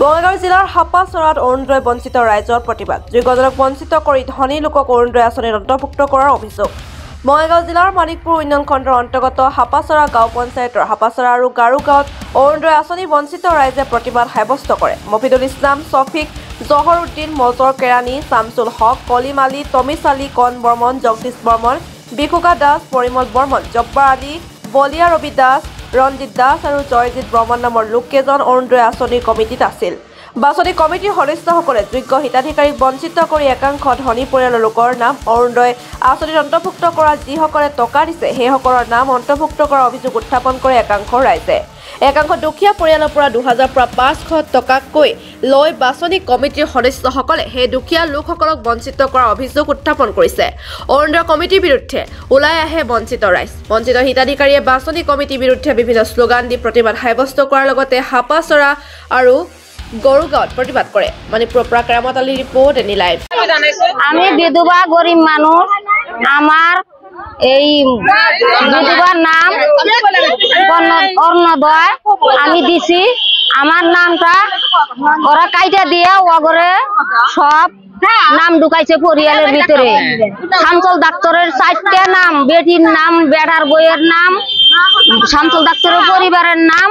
বঙাইগাঁও জিলাৰ হাপাচৰাত অৰুণোদয় বঞ্চিত ৰাইজৰ প্ৰতিবাদ। যোগ্যজনক বঞ্চিত কৰি ধনী লোকক অৰুণোদয় আঁচনিত অন্তৰ্ভুক্ত কৰাৰ অভিযোগ। বঙাইগাঁও জিলাৰ মানিকপুৰ উন্নয়ন খণ্ডৰ অন্তৰ্গত হাপাচৰা গাঁও পঞ্চায়তৰ হাপাচৰা আৰু গাৰু গাঁৱত অৰুণোদয় আঁচনি বঞ্চিত ৰাইজে প্ৰতিবাদ সাব্যস্ত কৰে। মফিদুল ইছলাম, শফিক, জহৰ উদ্দিন, মজৰ কেৰাণী, শামছুল হক, কলিম আলী, তমিছ আলী, কণ বৰ্মন, জগদীশ বৰ্মন, বিকুকা দাস, পৰিমল বৰ্মন, জব্বাৰ আলী, বলিয়া ৰবি দাস, ৰঞ্জিত দাস আৰু জয়জিৎ বৰ্মন নামৰ লোককেইজন অৰুণোদয় আঁচনিৰ কমিটিত আছিল। বাছনি কমিটিৰ সদস্যসকলে যোগ্য হিতাধিকাৰীক বঞ্চিত কৰি একাংশ ধনী পৰিয়ালৰ লোকৰ নাম অৰুণোদয় আঁচনিত অন্তৰ্ভুক্ত কৰা যিসকলে টকা দিছে সেইসকলৰ নাম অন্তৰ্ভুক্ত কৰাৰ অভিযোগ উত্থাপন কৰে একাংশ ৰাইজে। একাংশ দুখীয়া পৰিয়ালৰ পৰা ২০০০ পৰা ৫০০ টকাকৈ লৈ বাছনি কমিটিৰ সদস্যসকলে সেই দুখীয়া লোকসকলক বঞ্চিত কৰাৰ অভিযোগ উত্থাপন কৰিছে। অৰুণোদয় কমিটিৰ বিৰুদ্ধে ওলাই আহে বঞ্চিত ৰাইজ। বঞ্চিত হিতাধিকাৰীয়ে বাছনি কমিটিৰ বিৰুদ্ধে বিভিন্ন শ্লোগান দি প্ৰতিবাদ সাব্যস্ত কৰাৰ লগতে হাপাচৰা আৰু গৰুগাঁৱত প্ৰতিবাদ কৰে। মণিপুৰৰ পৰা Keramat Ali report, any live. আমি বিধবা গরিব মানুষ, আমার এই বিধবার নাম অরুণোদয় আমি দিছি। আমার নামটা ওরা কাইটা দিয়ে ওগরে সব নাম ঢুকাইছে পরিয়ালের ভিতরে। শামসুল ডাক্তারের 4টা নাম, বেটির নাম, বেড়ার বইয়ের নাম, শামসুল ডাক্তারের পরিবারের নাম,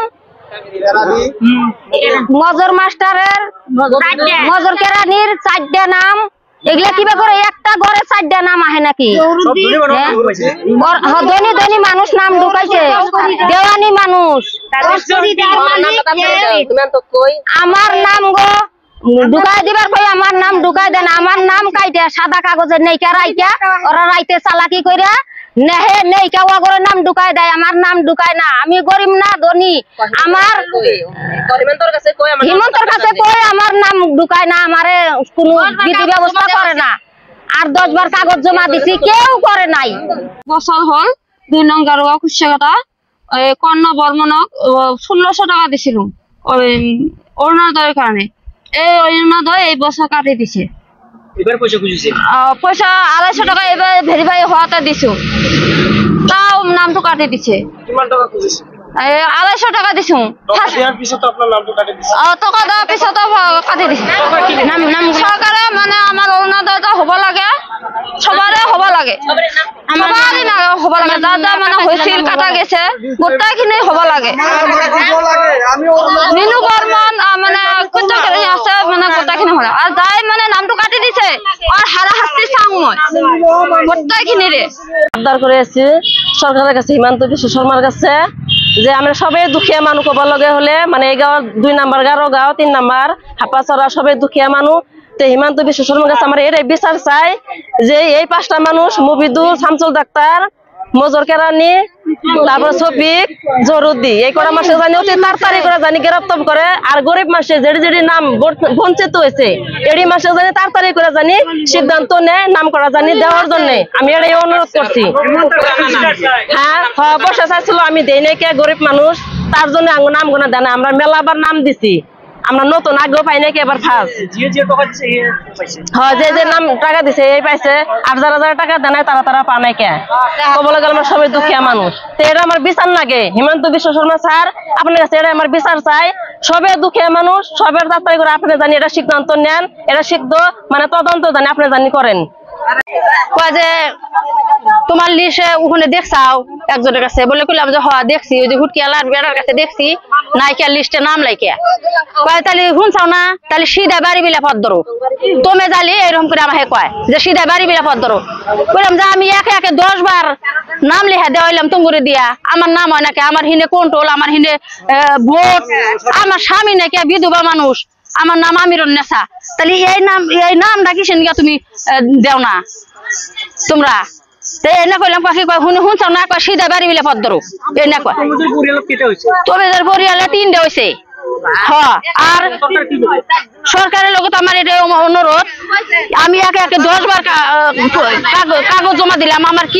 মজর মাস্টারের, মজর কেরানির 4টা নাম। এগুলা কিবা করে একটা ঘরে 4টা নাম আহে নাকি? ধনী ধনী মানুষ নাম ঢুকাইছে, দেওয়ানি মানুষ। আমার নাম গো ঢুকাই দিবার ভাই, আমার নাম ঢুকাই দেন। আমার নাম কাইটা সাদা কাগজের নেইকা রাইকা ওরা রাইতে চালাকি কইরা নেহে নেইকা ওগরে নাম ঢুকাই দেয়, আমার নাম ঢুকায় না। আমি গরিব না ধনী, আমার হিমন্তর কাছে কই আমার নাম ঢুকায় না, আমারে কোনো বিধি ব্যবস্থা করে না। আর 10 বার কাগজ জমা দিছি, কেউ করে নাই। বছর হল 2 নং গারুয়া খুশিয়াটা কর্ণ বর্মনক 1600 টাকা দিছিল অরুণোদয়ের কারণে। এই অরুণোদয় এই বছর কাটি দিছে। এবার পয়সা খুঁজেছে, পয়সা 250 টাকা এবার ভেরিফাই হওয়াতে দিছো, তাও নামটো কাটি দিছে। কিমান টাকা খুঁজেছে? 250 টাকা দিছো। টাকা দেওয়ার পিছত আপনার নামটো কাটি দিছে। টাকা দেওয়ার পিছত কাটি দিছে। সরকারে মানে আমার অরুণোদয়টা হব লাগে, সবারে হব লাগে, সবারই না হব লাগে। দাদা মানে হয়েছিল কাটা গেছে, গোটাইখিনি হব লাগে। মিনু বর্মন মানে কতখানি আছে মানে গোটাইখিনি হল। আর যাই মানে নামটো কাটি দিছে আর হারাহাস্তি চাও মই গোটাইখিনি রে আবদার করে আছি সরকারের কাছে, হিমন্ত বিশ্ব শর্মার কাছে, যে আমরা সবাই দুখিয়া মানুষ হব লগে হলে মানে এই গাঁৱৰ 2 নাম্বার গারো গাঁও, 3 নাম্বার হাপাচরা সবাই দুখিয়া মানুষ। হিমন্ত বিশ্ব শর্মার কাছে আমার এটাই বিচার চাই যে এই 5টা মানুষ মফিদুল, শামসুল ডাক্তার, মজর কেরানি, তারপর শফিক, জহরুদ্দি এই কটা মাসে জানি অতি তাড়াতাড়ি করে জানি গ্রেপ্তার করে। আর গরিব মাসে যেটি যেটি নাম বঞ্চিত হয়েছে এটি মাসে জানি তাড়াতাড়ি করে জানি সিদ্ধান্ত নেয় নাম করা জানি দেওয়ার জন্য আমি এটাই অনুরোধ করছি। হ্যাঁ পয়সা চাইছিল, আমি দেই নাই কে গরিব মানুষ, তার জন্য নাম গোনা দেয় না। আমরা মেলাবার নাম দিছি, আমরা নতুন আগ্রহ পাই নাকি এবার ফার্স্ট। যে যে নাম টাকা দিছে এই পাইছে, আর যারা যারা টাকা দেয় নাই তারা পা নাই কে। কবলে গেলে আমরা সবাই দুখিয়া মানুষ, তো এটা আমার বিচার লাগে। হিমন্ত বিশ্ব শর্মা স্যার আপনার কাছে এটা আমার বিচার চাই। সবে দুখিয়া মানুষ, সবের তাড়াতাড়ি করে আপনি জানি এটা সিদ্ধান্ত নেন, এটা সিদ্ধ মানে তদন্ত জানি আপনি জানি করেন। কয় যে তোমার লিস্টে ওখানে দেখছাও একজনের কাছে, বলে কইলাম যে হ্যাঁ দেখছি, ওই যে হুটকিয়ালার বেড়ার কাছে দেখছি নাইকা লিস্টে নাম লাইকে। কয় তাহলে শুনছাও না, তাহলে সিধা বাড়ি বিলা পথ ধরো তুমি জালি, এরকম করে আমাকে কয় যে সিধা বাড়ি বিলা পথ ধরো। বললাম যে আমি একে একে 10 বার নাম লেখা দেওয়াইলাম তুমগুড়ি দিয়া, আমার নাম হয় নাকি, আমার হিনে কন্ট্রোল, আমার হিনে ভোট, আমার স্বামী নাকি বিধবা মানুষ, আমার নাম আমিরুন নেসা। তাহলে এই নামটা কিসের নিয়ে তুমি দেও না তোমরা? এনে কইলাম পাখি কয় শুনছাও না, কয় সিধা বাড়ি বিলে পথ ধরো এনে কয়। তোমাদের পরিয়ালে 3টে হয়েছে। হ্যাঁ, আর সরকারের লোক আমার এটা অনুরোধ, আমি একে একে 10 বার কাগজ জমা দিলাম, আমার কি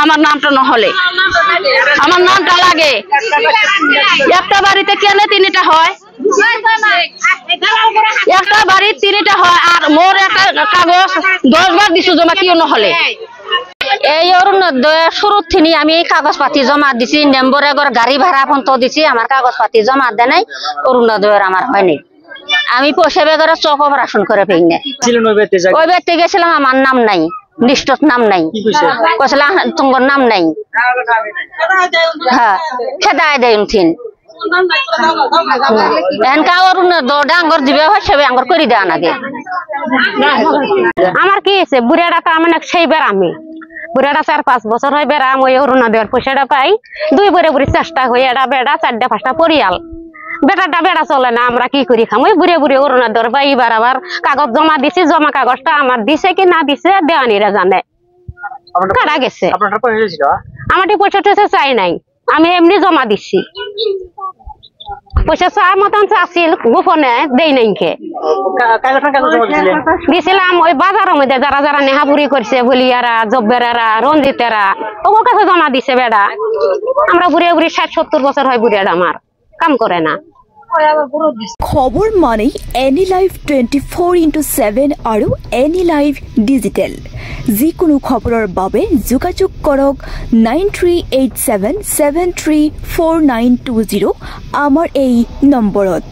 আমার নামটা নহলে আমার নামটা লাগে। একটা বাড়িতে কেন 3টা হয়, একটা বাড়ির 3টা হয়, আর মোর একটা কাগজ 10 বার দিছো জমা কিও নহলে। এই অরুণোদয় শুরুর থেকে আমি কাগজ পাতি জমা দিছি, নেম্বরে গাড়ি ভাড়া পর্যন্ত দিছি, আমার কাগজ পাতি জমা দেয় নাই, অরুণোদয়ের আমার হয়নি। আমি পয়সা বেগরে চোখ অপারেশন করে পেই না ছিলেন ওই ব্যক্তি ওই ব্যক্তি গেছিলাম আমার নাম নাই লিস্টত নাম নাই কি কইছে কইছিলাম তোমার নাম নাই হ্যাঁ খেদায় দেয় উঠিন এনকা ওর ডাঙ্গর দিবে সবে আঙ্গর করে দেওয়া নাগে আমার কি হয়েছে বুড়াটা তো আমার সেইবার আমি বুড়াটা 4-5 বছর হয় বেড়াম ওই অরুণা দেওয়ার পয়সাটা পাই 2 বুড়ে বুড়ি চেষ্টা হয়ে এটা বেড়া 4-5টা পরিয়াল বেটাটা বেড়া চলে না আমরা কি করি খাম ওই বুড়ে বুড়ে অরুণা দেওয়ার পাই এবার আবার কাগজ জমা দিছি জমা কাগজটা আমার দিছে কি না দিছে দেওয়ানিরা জানে কারা গেছে আমার পয়সা টয়সা চাই নাই আমি এমনি জমা দিছি পয়সা চার মতন চাচ্ছিল গোপনে দেই নাই দিছিলাম ওই বাজারের মধ্যে যারা যারা নেহাপুরি করছে বলিয়ারা জব্বেরারা রঞ্জিতেরা ওর কাছে জমা দিছে বেড়া আমরা বুড়ে বুড়ি 60-70 বছর হয় বুড়িয়াটা আমার কাম করে না খবর মানেই এনি লাইভ 24/7 আৰু এনি লাইভ ডিজিটেল যিকোনো খবৰৰ বাবে যোগাযোগ কৰক 9387734920 আমাৰ এই নম্বৰত।